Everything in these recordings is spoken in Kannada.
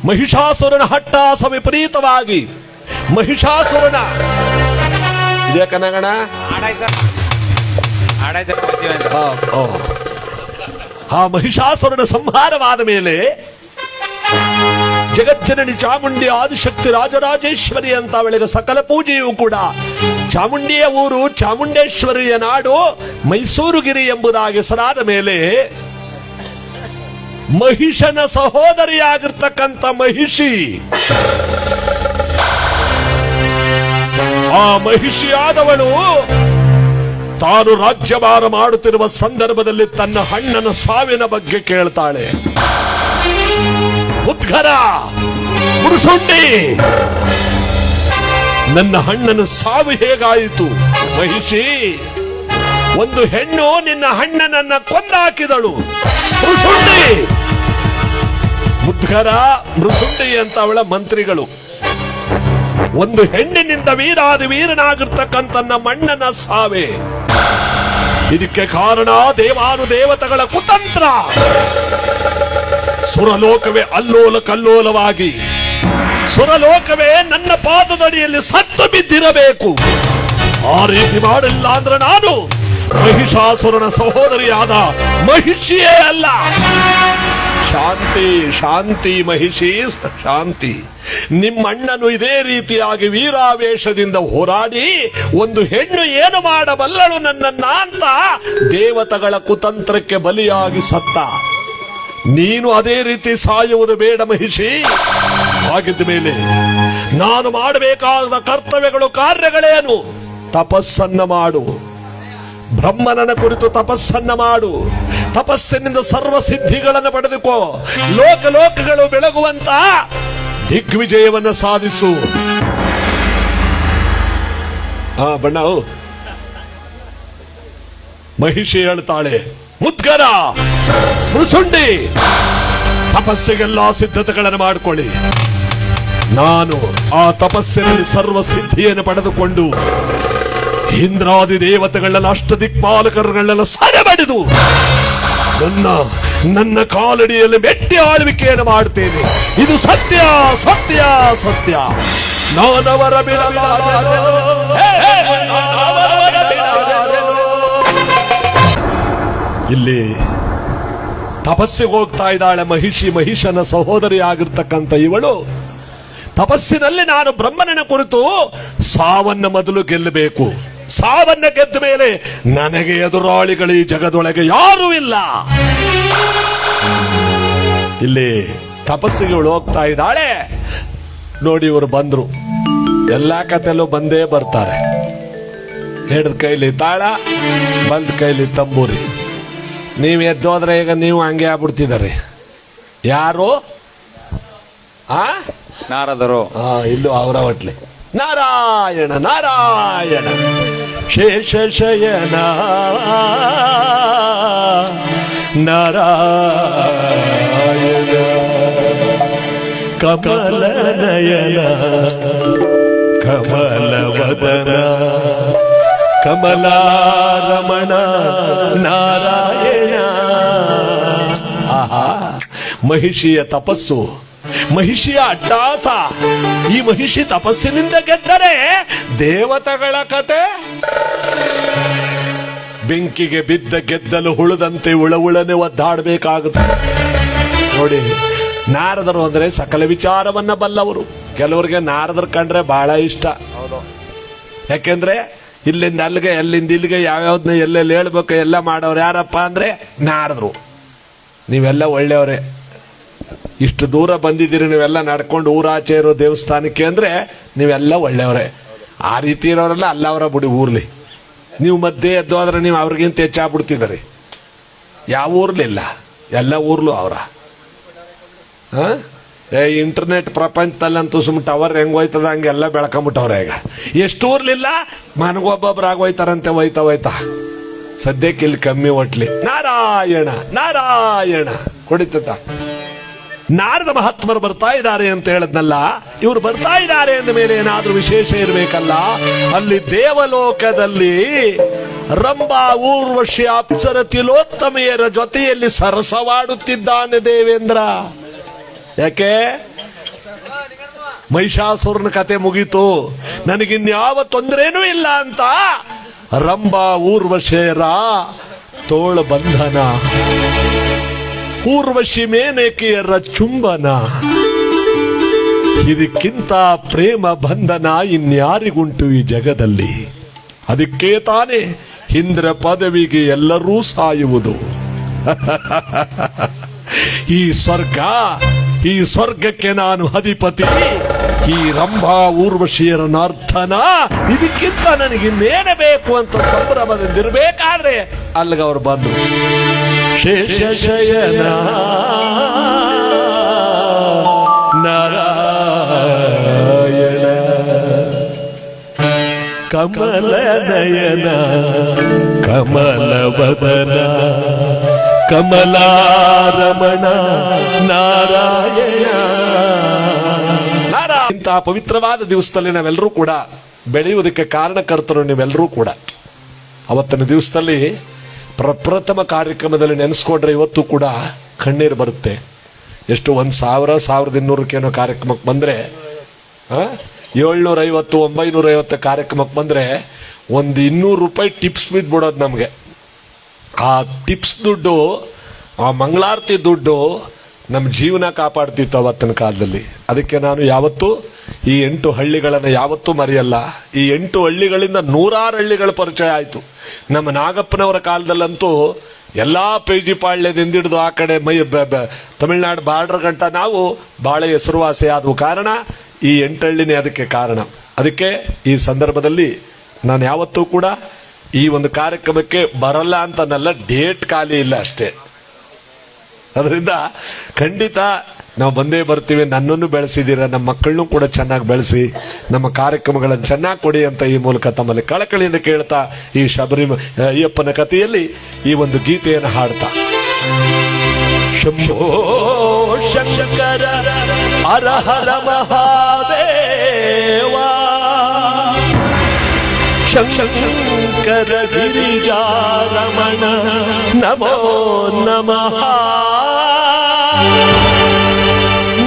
ಮಹಿಷಾಸುರನ ಹಟ್ಟಾಸ ವಿಪರೀತವಾಗಿ ಮಹಿಷಾಸುರನ ಇದೇ ಕನಗಣ ಆ ಮಹಿಷಾಸುರನ ಸಂಹಾರವಾದ ಮೇಲೆ ಜಗಜ್ಜನನಿ ಚಾಮುಂಡಿ ಆದಿಶಕ್ತಿ ರಾಜರಾಜೇಶ್ವರಿ ಅಂತ ಅವಳಿಗೆ ಸಕಲ ಪೂಜೆಯೂ ಕೂಡ ಚಾಮುಂಡಿಯ ಊರು ಚಾಮುಂಡೇಶ್ವರಿಯ ನಾಡು ಮೈಸೂರುಗಿರಿ ಎಂಬುದಾಗಿ ಹೆಸರಾದ ಮೇಲೆ ಮಹಿಷನ ಸಹೋದರಿಯಾಗಿರ್ತಕ್ಕಂಥ ಮಹಿಷಿ ಆ ಮಹಿಷಿಯಾದವಳು ತಾನು ರಾಜ್ಯಭಾರ ಮಾಡುತ್ತಿರುವ ಸಂದರ್ಭದಲ್ಲಿ ತನ್ನ ಅಣ್ಣನ ಸಾವಿನ ಬಗ್ಗೆ ಕೇಳ್ತಾಳೆ. ಉದ್ಗರ ಮುರುಸುಂಡಿ, ನನ್ನ ಅಣ್ಣನ ಸಾವು ಹೇಗಾಯಿತು? ಮಹಿಷಿ, ಒಂದು ಹೆಣ್ಣು ನಿನ್ನ ಅಣ್ಣನನ್ನ ಕೊಂದಾಕಿದಳು. ಮೃಸುಂಡಿ, ಮುದ್ಗರ ಮೃಸುಂಡಿ ಅಂತ ಅವಳ ಮಂತ್ರಿಗಳು. ಒಂದು ಹೆಣ್ಣಿನಿಂದ ವೀರಾದಿ ವೀರನಾಗಿರ್ತಕ್ಕಂಥ ನಮ್ಮ ಅಣ್ಣನ ಸಾವೇ. ಇದಕ್ಕೆ ಕಾರಣ ದೇವಾನು ದೇವತೆಗಳ ಕುತಂತ್ರ. ಸುರಲೋಕವೇ ಅಲ್ಲೋಲ ಕಲ್ಲೋಲವಾಗಿ, ಸುರಲೋಕವೇ ನನ್ನ ಪಾದದಡಿಯಲ್ಲಿ ಸತ್ತು ಬಿದ್ದಿರಬೇಕು. ಆ ರೀತಿ ಮಾಡಿಲ್ಲ ಅಂದ್ರೆ ನಾನು ಮಹಿಷಾಸುರನ ಸಹೋದರಿಯಾದ ಮಹಿಷಿಯೇ ಅಲ್ಲ. ಶಾಂತಿ ಶಾಂತಿ ಮಹಿಷಿ ಶಾಂತಿ. ನಿಮ್ಮಣ್ಣನು ಇದೇ ರೀತಿಯಾಗಿ ವೀರಾವೇಶದಿಂದ ಹೋರಾಡಿ ಒಂದು ಹೆಣ್ಣು ಏನು ಮಾಡಬಲ್ಲಳು ನನ್ನನ್ನ ಅಂತ ದೇವತೆಗಳ ಕುತಂತ್ರಕ್ಕೆ ಬಲಿಯಾಗಿ ಸತ್ತ. ನೀನು ಅದೇ ರೀತಿ ಸಾಯುವುದು ಬೇಡ ಮಹಿಷಿ. ಹಾಗಿದ್ದ ಮೇಲೆ ನಾನು ಮಾಡಬೇಕಾದ ಕರ್ತವ್ಯಗಳು ಕಾರ್ಯಗಳೇನು? ತಪಸ್ಸನ್ನ ಮಾಡು, ಬ್ರಹ್ಮನನ ಕುರಿತು ತಪಸ್ಸನ್ನ ಮಾಡು. ತಪಸ್ಸಿನಿಂದ ಸರ್ವ ಸಿದ್ಧಿಗಳನ್ನು ಪಡೆದುಕೋ. ಲೋಕ ಲೋಕಗಳು ಬೆಳಗುವಂತ ದಿಗ್ವಿಜಯವನ್ನು ಸಾಧಿಸು. ಬಣ್ಣ ಮಹಿಷಿ ಹೇಳ್ತಾಳೆ, ಮುದ್ಗರ ಮೃಸುಂಡಿ, ತಪಸ್ಸಿಗೆಲ್ಲ ಸಿದ್ಧತೆಗಳನ್ನು ಮಾಡಿಕೊಳ್ಳಿ. ನಾನು ಆ ತಪಸ್ಸಿನಲ್ಲಿ ಸರ್ವ ಸಿದ್ಧಿಯನ್ನು ಪಡೆದುಕೊಂಡು ಇಂದ್ರಾದಿ ದೇವತೆಗಳನ್ನ ಅಷ್ಟದಿಕ್ಪಾಲಕರುಗಳನ್ನೆಲ್ಲ ಸೆರೆಬಡಿದು ನನ್ನ ಕಾಲಡಿಯಲ್ಲಿ ಮೆಟ್ಟಿ ಆಳ್ವಿಕೆಯನ್ನು ಮಾಡ್ತೇನೆ. ಇದು ಸತ್ಯ ಸತ್ಯ ಸತ್ಯ. ನಾನವರ ಇಲ್ಲಿ ತಪಸ್ಸಿಗೆ ಹೋಗ್ತಾ ಇದ್ದಾಳೆ ಮಹಿಷಿ. ಮಹಿಷನ ಸಹೋದರಿ ಆಗಿರ್ತಕ್ಕಂಥ ಇವಳು ತಪಸ್ಸಿನಲ್ಲಿ ನಾನು ಬ್ರಹ್ಮನ ಕುರಿತು ಸಾವನ್ನ ಮೊದಲು ಗೆಲ್ಲಬೇಕು. ಸಾವನ್ನ ಗೆದ್ದ ಮೇಲೆ ನನಗೆ ಎದುರಾಳಿಗಳು ಈ ಜಗದೊಳಗೆ ಯಾರೂ ಇಲ್ಲ. ಇಲ್ಲಿ ತಪಸ್ಸಿಗೆ ಹೋಗ್ತಾ ಇದ್ದಾಳೆ. ನೋಡಿ, ಇವರು ಬಂದ್ರು. ಎಲ್ಲಾ ಕಥೆಲ್ಲೂ ಬಂದೇ ಬರ್ತಾರೆ. ಹಿಡಿದ ಕೈಲಿ ತಾಳ, ಬಲ್ದ ಕೈಲಿ ತಂಬೂರಿ. ನೀವು ಎದ್ದೋದ್ರೆ ಈಗ ನೀವು ಹಂಗೆ ಆಗ್ಬಿಡ್ತಿದ್ದಾರೆ. ಯಾರು? ನಾರದರು. ಇಲ್ಲೂ ಅವರ ಹೊಟ್ಲೆ. ನಾರಾಯಣ ನಾರಾಯಣ ಶೇಷ ಶಯನ ನಾರಾಯಣ ಕಮಲ ನಯನ ಕಮಲವದನ ಕಮಲಾರಮಣ ನಾರಾಯಣ. ಆಹಾ, ಮಹಿಷಿಯ ತಪಸ್ಸು, ಮಹಿಷಿಯ ಅಟ್ಟಾಸ. ಈ ಮಹಿಷಿ ತಪಸ್ಸಿನಿಂದ ಗೆದ್ದರೆ ದೇವತೆಗಳ ಕತೆ. ಬೆಂಕಿಗೆ ಬಿದ್ದ ಗೆದ್ದಲು ಹುಳದಂತೆ ಉಳನೆ ಒದ್ದಾಡಬೇಕಾಗುತ್ತೆ. ನೋಡಿ, ನಾರದರು ಅಂದ್ರೆ ಸಕಲ ವಿಚಾರವನ್ನ ಬಲ್ಲವರು. ಕೆಲವರಿಗೆ ನಾರದರು ಕಂಡ್ರೆ ಬಹಳ ಇಷ್ಟ. ಯಾಕೆಂದ್ರೆ ಇಲ್ಲಿಂದ ಅಲ್ಲಿಗೆ, ಅಲ್ಲಿಂದ ಇಲ್ಲಿಗೆ ಯಾವ್ಯಾವ್ದನ್ನ ಎಲ್ಲೆಲ್ಲಿ ಹೇಳ್ಬೇಕು ಎಲ್ಲ ಮಾಡೋರು ಯಾರಪ್ಪ ಅಂದ್ರೆ ನಾರದರು. ನೀವೆಲ್ಲ ಒಳ್ಳೆಯವರೇ, ಇಷ್ಟು ದೂರ ಬಂದಿದ್ದೀರಿ, ನೀವೆಲ್ಲ ನಡ್ಕೊಂಡು ಊರಾಚೆ ಇರೋ ದೇವಸ್ಥಾನಕ್ಕೆ ಅಂದ್ರೆ ನೀವೆಲ್ಲ ಒಳ್ಳೆಯವರೇ. ಆ ರೀತಿ ಇರೋರೆಲ್ಲ ಅಲ್ಲವರ ಬಿಡಿ ಊರ್ಲಿ. ನೀವು ಮಧ್ಯೆ ಎದ್ದು ಆದ್ರೆ ನೀವು ಅವ್ರಿಗಿಂತ ಹೆಚ್ಚಾಗ್ಬಿಡ್ತಿದ್ದೀರಿ. ಯಾವ ಊರ್ಲಿಲ್ಲ, ಎಲ್ಲ ಊರ್ಲು ಅವರ. ಇಂಟರ್ನೆಟ್ ಪ್ರಪಂಚದಲ್ಲಂತೂ ಸುಮ್ ಟವರ್ ಹೆಂಗ್ ಹೋಯ್ತದ ಹಂಗೆಲ್ಲ ಬೆಳ್ಕೊಂಬಿಟ್ಟವ್ರೆ. ಈಗ ಎಷ್ಟು ಊರ್ಲಿಲ್ಲ, ಮನಗೊಬ್ಬೊಬ್ರು ಆಗೋಯ್ತಾರಂತೆ ಹೋಯ್ತಾ. ಸದ್ಯಕ್ಕೆ ಇಲ್ಲಿ ಕಮ್ಮಿ ಒಟ್ಲಿ. ನಾರಾಯಣ ನಾರಾಯಣ ಕುಡಿತ. ನಾರದ ಮಹಾತ್ಮರು ಬರ್ತಾ ಇದ್ದಾರೆ ಅಂತ ಹೇಳದ್ನಲ್ಲ, ಇವರು ಬರ್ತಾ ಇದ್ದಾರೆ ಅಂದ ಮೇಲೆ ಏನಾದ್ರೂ ವಿಶೇಷ ಇರಬೇಕಲ್ಲ. ಅಲ್ಲಿ ದೇವಲೋಕದಲ್ಲಿ ರಂಭಾ ಊರ್ವಶಿ ಅಪ್ಸರ ತಿಲೋತ್ತಮೆಯರ ಜೊತೆಯಲ್ಲಿ ಸರಸವಾಡುತ್ತಿದ್ದಾನೆ ದೇವೇಂದ್ರ. ಯಾಕೆ? ಮಹಿಷಾಸುರನ ಕತೆ ಮುಗೀತು, ನನಗಿನ್ಯಾವ ತೊಂದರೆನೂ ಇಲ್ಲ ಅಂತ ರಂಭಾ ಊರ್ವಶೇರ ತೋಳ ಬಂಧನ, ಊರ್ವಶಿ ಮೇನಕೆಯರ ಚುಂಬನ, ಇದಕ್ಕಿಂತ ಪ್ರೇಮ ಬಂಧನ ಇನ್ಯಾರಿಗುಂಟು ಈ ಜಗದಲ್ಲಿ. ಅದಕ್ಕೆ ತಾನೇ ಇಂದ್ರ ಪದವಿಗೆ ಎಲ್ಲರೂ ಸಾಯುವುದು. ಈ ಸ್ವರ್ಗಕ್ಕೆ ನಾನು ಅಧಿಪತಿ, ಈ ರಂಭಾ ಊರ್ವಶಿಯರ ನರ್ತನ, ಇದಕ್ಕಿಂತ ನನಗೆ ಇನ್ನೇನೇ ಬೇಕು ಅಂತ ಸಂಭ್ರಮದಿಂದಿರ್ಬೇಕಾದ್ರೆ ಅಲ್ಲಿಗೆ ಅವ್ರು ಬಂದ್ರು. ಶೇಷ ಶಯನ ನಾರಾಯಣ ಕಮಲ ನಯನ ಕಮಲವದನ ಕಮಲಾರಮಣ ನಾರಾಯಣ. ಇಂತಹ ಪವಿತ್ರವಾದ ದಿವಸದಲ್ಲಿ ನಾವೆಲ್ಲರೂ ಕೂಡ ಬೆಳೆಯುವುದಕ್ಕೆ ಕಾರಣಕರ್ತರು ನೀವೆಲ್ಲರೂ ಕೂಡ. ಅವತ್ತಿನ ದಿವಸದಲ್ಲಿ ಪ್ರಪ್ರಥಮ ಕಾರ್ಯಕ್ರಮದಲ್ಲಿ ನೆನೆಸ್ಕೊಂಡ್ರೆ ಇವತ್ತು ಕೂಡ ಕಣ್ಣೀರು ಬರುತ್ತೆ. ಎಷ್ಟು 1000 1200 ಕಾರ್ಯಕ್ರಮಕ್ಕೆ ಬಂದ್ರೆ 750 950 ಕಾರ್ಯಕ್ರಮಕ್ಕೆ ಬಂದ್ರೆ ಒಂದು 200 ರೂಪಾಯಿ ಟಿಪ್ಸ್ ಬಿದ್ಬಿಡೋದು ನಮಗೆ. ಆ ಟಿಪ್ಸ್ ದುಡ್ಡು, ಆ ಮಂಗಳಾರತಿ ದುಡ್ಡು ನಮ್ಮ ಜೀವನ ಕಾಪಾಡ್ತಿತ್ತು ಅವತ್ತಿನ ಕಾಲದಲ್ಲಿ. ಅದಕ್ಕೆ ನಾನು ಯಾವತ್ತೂ ಈ 8 ಹಳ್ಳಿಗಳನ್ನು ಯಾವತ್ತೂ ಮರೆಯಲ್ಲ. ಈ 8 ಹಳ್ಳಿಗಳಿಂದ 100 ಹಳ್ಳಿಗಳ ಪರಿಚಯ ಆಯಿತು. ನಮ್ಮ ನಾಗಪ್ಪನವರ ಕಾಲದಲ್ಲಂತೂ ಎಲ್ಲಾ ಪೇಜಿ ಪಾಳ್ಯದಿಂದ ಹಿಡಿದು ಆ ಕಡೆ ತಮಿಳ್ನಾಡು ಬಾರ್ಡರ್ ಗಂಟ ನಾವು ಬಹಳ ಹೆಸರುವಾಸಿ ಆದವು. ಕಾರಣ ಈ 8 ಹಳ್ಳಿನೇ ಅದಕ್ಕೆ ಕಾರಣ. ಅದಕ್ಕೆ ಈ ಸಂದರ್ಭದಲ್ಲಿ ನಾನು ಯಾವತ್ತೂ ಕೂಡ ಈ ಒಂದು ಕಾರ್ಯಕ್ರಮಕ್ಕೆ ಬರಲ್ಲ ಅಂತನಲ್ಲ, ಡೇಟ್ ಖಾಲಿ ಇಲ್ಲ ಅಷ್ಟೇ. ಅದರಿಂದ ಖಂಡಿತ ನಾವು ಬಂದೇ ಬರ್ತೀವಿ. ನನ್ನನ್ನು ಬೆಳೆಸಿದ್ದೀರ, ನಮ್ಮ ಮಕ್ಕಳನ್ನೂ ಕೂಡ ಚೆನ್ನಾಗಿ ಬೆಳೆಸಿ, ನಮ್ಮ ಕಾರ್ಯಕ್ರಮಗಳನ್ನು ಚೆನ್ನಾಗಿ ಕೊಡಿ ಅಂತ ಈ ಮೂಲಕ ತಮ್ಮಲ್ಲಿ ಕಳಕಳಿಯಿಂದ ಕೇಳ್ತಾ ಈ ಅಯ್ಯಪ್ಪನ ಕಥೆಯಲ್ಲಿ ಈ ಒಂದು ಗೀತೆಯನ್ನು ಹಾಡ್ತಾ, ಶಂಭೋ ಶಂಕರ ಹರ ಹರ ಮಹಾದೇವ ಶಂಕರ ಗಿರಿಜಾರಮಣ ನಮೋ ನಮಃ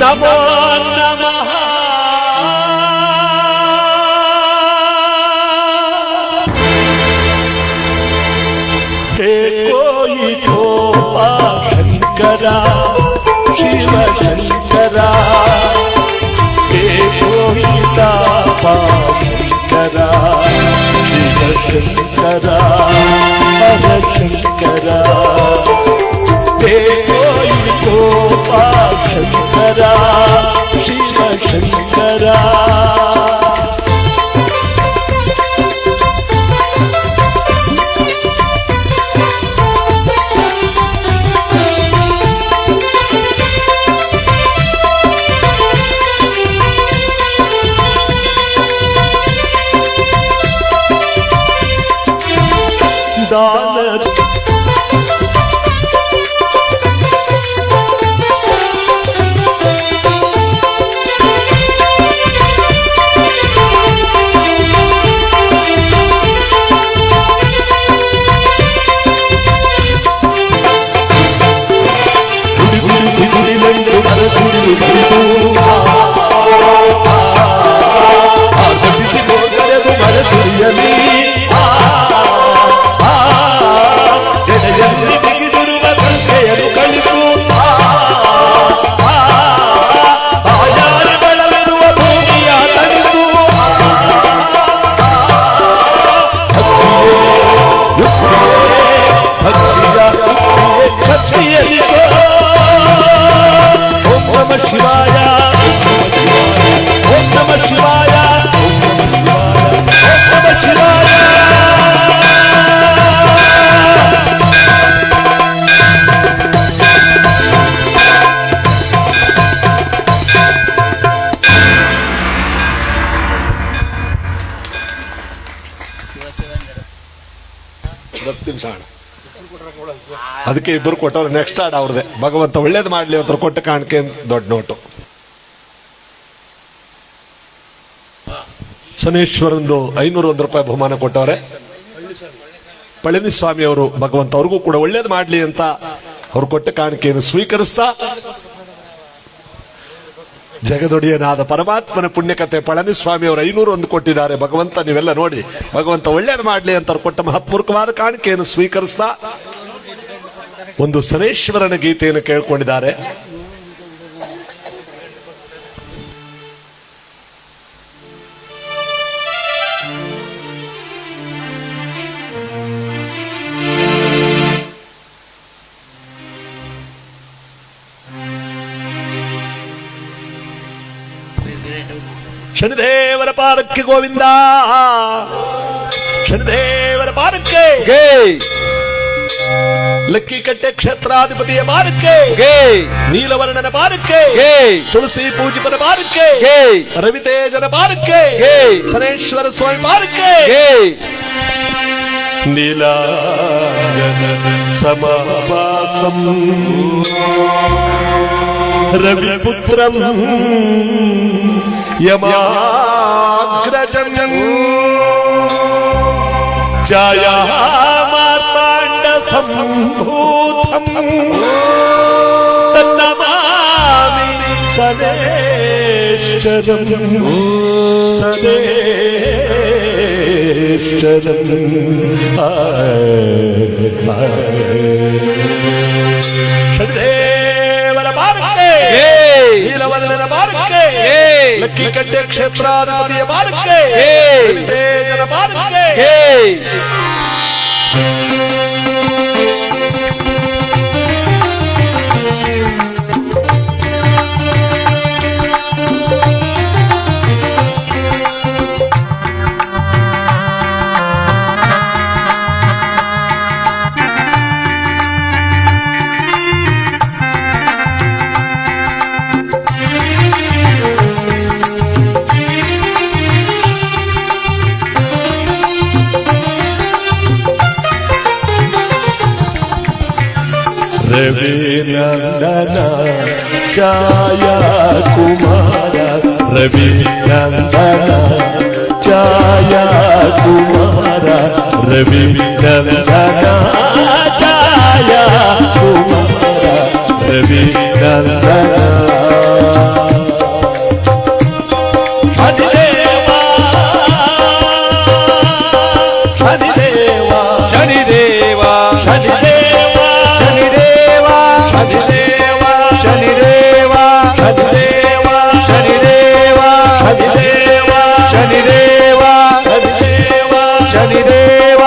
ನಮೋ ನಮಃ. ಹೇ ಕೋಯಿ ಕೋಪ ಶಂಕರ ಶಿವ ಶಂಕರ, ಹೇ ಕೋಯಿ ತಾಪ ಶಂಕರ ಶಿವ ಶಂಕರ ಹರ ಶಂಕರ, ಹೇ ಕೋಯಿ ಕೋಪ ಶಂಕರ ಶಿವ ಶಂಕರ. ಅದಕ್ಕೆ ಇಬ್ಬರು ಕೊಟ್ಟವ್ರು. ನೆಕ್ಸ್ಟ್ ಹಾಡು ಅವ್ರದೇ. ಭಗವಂತ ಒಳ್ಳೇದು ಮಾಡ್ಲಿ, ಅವ್ರ ಕೊಟ್ಟ ಕಾಣಿಕೆ ದೊಡ್ಡ ನೋಟು. ಶನೇಶ್ವರಂದು 501 ರೂಪಾಯಿ ಬಹುಮಾನ ಕೊಟ್ಟವ್ರೆ. ಪಳನಿಸ್ವಾಮಿ ಅವರು ಭಗವಂತ ಅವ್ರಿಗೂ ಕೂಡ ಒಳ್ಳೇದು ಮಾಡ್ಲಿ ಅಂತ ಅವ್ರು ಕೊಟ್ಟ ಕಾಣಿಕೆಯನ್ನು ಸ್ವೀಕರಿಸ್ತಾ ಜಗದೊಡೆಯನಾದ ಪರಮಾತ್ಮನ ಪುಣ್ಯಕತೆ ಪಳನಿಸ್ವಾಮಿ ಅವರು 501 ಕೊಟ್ಟಿದ್ದಾರೆ. ಭಗವಂತ ನೀವೆಲ್ಲ ನೋಡಿ, ಭಗವಂತ ಒಳ್ಳೇದು ಮಾಡ್ಲಿ ಅಂತ ಕೊಟ್ಟ ಮಹತ್ಪೂರ್ವಕವಾದ ಕಾಣಿಕೆಯನ್ನು ಸ್ವೀಕರಿಸ್ತಾ ಒಂದು ಶನೇಶ್ವರನ ಗೀತೆಯನ್ನು ಕೇಳ್ಕೊಂಡಿದ್ದಾರೆ. ಶನಿದೇವರ ಪಾದಕ್ಕೆ ಗೋವಿಂದ, ಶನಿದೇವರ ಪಾದಕ್ಕೆ ಲಕ್ಕಿಕಟ್ಟೆ ಕ್ಷೇತ್ರಾಧಿಪತಿಯ ಪಾದಕ್ಕೆ, ನೀಲವರ್ಣನ ಪಾದಕ್ಕೆ, ತುಳಸಿ ಪೂಜಿಪನ ಪಾದಕ್ಕೆ, ರವಿತೇಜನ ಪಾದಕ್ಕೆ, ಶನೇಶ್ವರ ಸ್ವಾಮಿ ಪಾದಕ್ಕೆ, ನೀಲಾಂಜನ ಸಮವಾಸಂ ರವಿಪುತ್ರಂ ಯಮಾಗ್ರಜಂ ಛಾಯಾ ಮಾರ್ತಾಂಡ ಸಂಭೂತಂ ತನ್ನಮಾಮಿ ಸನೇಶ್ವರಂ ಸನೇಶ್ವರಂ. ಶನಿದೇವರ ಪಾದಕ್ಕೆ, ನೀಲವರ್ಣನ ಪಾದಕ್ಕೆ, ಲಕ್ಕಿಕಟ್ಟೆ ಕ್ಷೇತ್ರಾಧಿಪತಿಯ ಪಾದಕ್ಕೆ, ರವಿತೇಜನ ಪಾದಕ್ಕೆ. ರವಿನಂದನ ಛಾಯಾ ಕುಮಾರ, ರವಿನಂದನ ಛಾಯಾ ಕುಮಾರ, ರವಿನಂದನ ಛಾಯಾ ಕುಮಾರ, ರವಿನಂದನ. ಶನಿದೇವ ಶನಿದೇವ ಶನಿದೇವ ಶನಿದೇವ ಶನಿದೇವ ಶನಿದೇವ ಶನಿದೇವ ಶನಿದೇವ ಶನಿದೇವ ಶನಿದೇವ ಶನಿದೇವ ಶನಿದೇವ.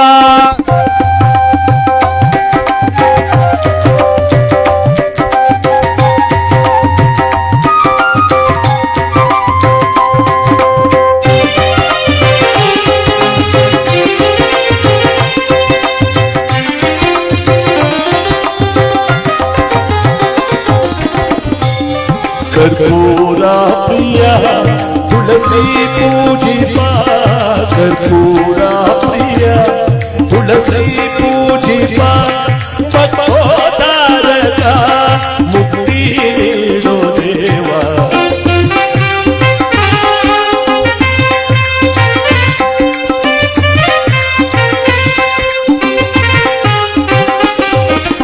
ಕರ್ಪೂರ ಪ್ರಿಯ ತುಳಸಿ ಪೂಜಿಪ, ಕರ್ಪೂರ ಪ್ರಿಯ ತುಳಸಿ ಪೂಜಿಪ, ಭಕ್ತೋದ್ಧಾರಕ ಮುಕ್ತಿ ನೀಡೋ ದೇವ.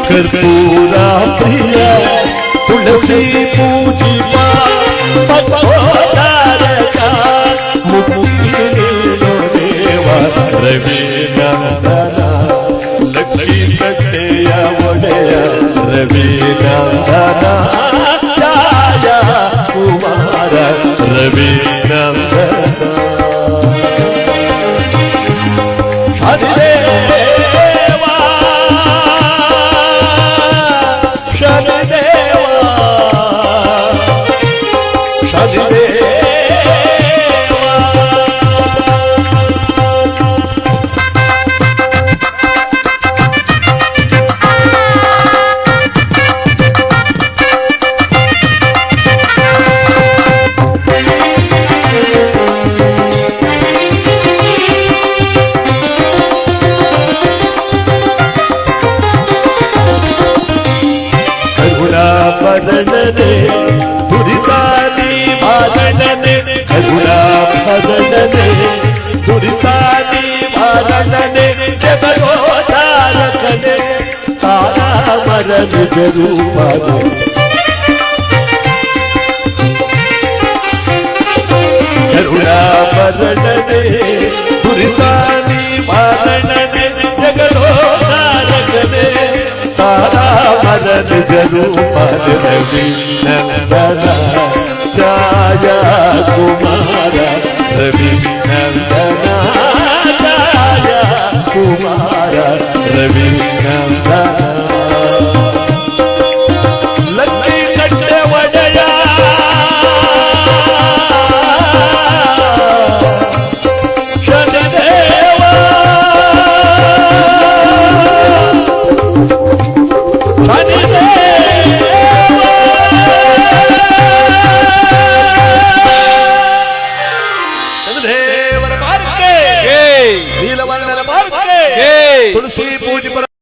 ಕರ್ಪೂರ ಪ್ರಿಯ ತುಳಸಿ ಪೂಜಿಪ, ಭಕ್ತೋದ್ಧಾರಕ ಮುಕ್ತಿ ನೀಡೋ ದೇವ. ರವಿನಂದನ ಲಕ್ಕಿಕಟ್ಟೆಯ ಒಡೆಯ, ರವಿನಂದನ ಛಾಯಾ ಕುಮಾರ, ರವಿನಂದನ. ಶನಿದೇವ ಶನಿದೇವ ಶನಿದೇವ. ಕರುಣಾಪದನನೆ ದುರಿತಾನಿ ಮಾರಣನೆ, ಕರುಣಾಪದನನೆ ದುರಿತಾನಿ ಮಾರಣನೆ, ಜಗದೋದ್ಧಾರಕನೆ ತಾರಾಮರ ನಿಜ ರೂಪನೆ. ಭರಣನೆ ದುರಿತ ನಿವಾರಣನೆ ಜಗದೋ ನಾರಕನೆ ತಾರಾ ಮದನ ಜರೂಪ ರವಿ ನಂದನ ಛಾಯ ಕುಮಾರ ರವಿ ನಂದನ ಛಾಯ ಕುಮಾರ ರವಿ ನಂದನ